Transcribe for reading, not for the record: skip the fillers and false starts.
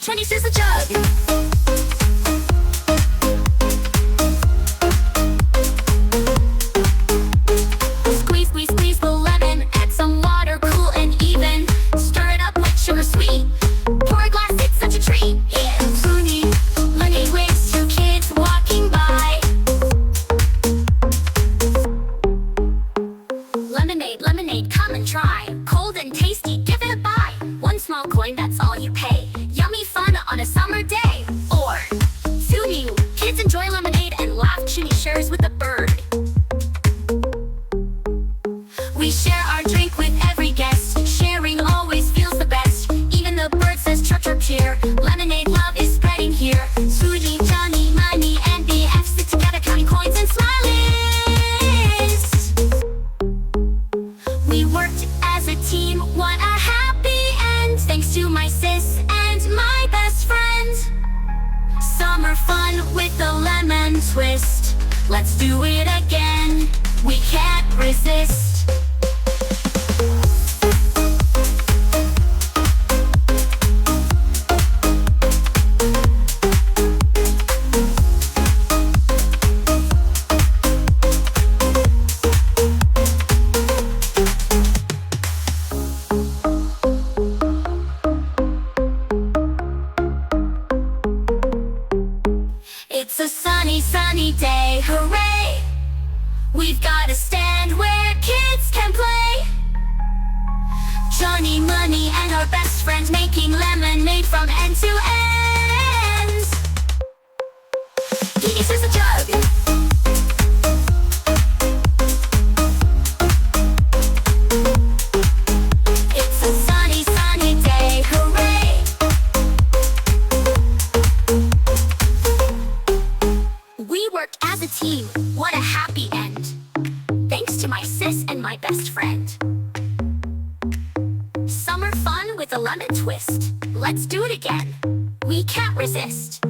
Chunni stirs the jug. Squeeze, squeeze, squeeze the lemon. Add some water, cool and even. Stir it up with sugar sweet. Pour a glass, it's such a treat. Yeah. Munni, Munni waves two kids walking by. Lemonade, lemonade, come and try. Cold and tasty, give it a buy. One small coin, that's all you pay. Yummy fun on a summer day. Or two new kids enjoy lemonade and laugh. Chunni shares with the bird. We share our drink with every guest. Sharing always feels the best. Even the bird says chirp chirp cheer. Lemonade love is spreading here. Chunni, Chunni, Munni, and BF sit together counting coins and smileys. We worked as a team, what a happy end. Thanks to my sis and my best friend. Summer fun with the lemon twist. Let's do it again, we can't resist. It's a sunny, sunny day, hooray! We've got a stand where kids can play. Chunni, Munni, and our best friends making lemonade from end to end. He stirs the jug. It's a sunny, sunny day, hooray! We worked as a team, what a happy end. Thanks to my sis and my best friend. Summer fun with a lemon twist. Let's do it again, we can't resist.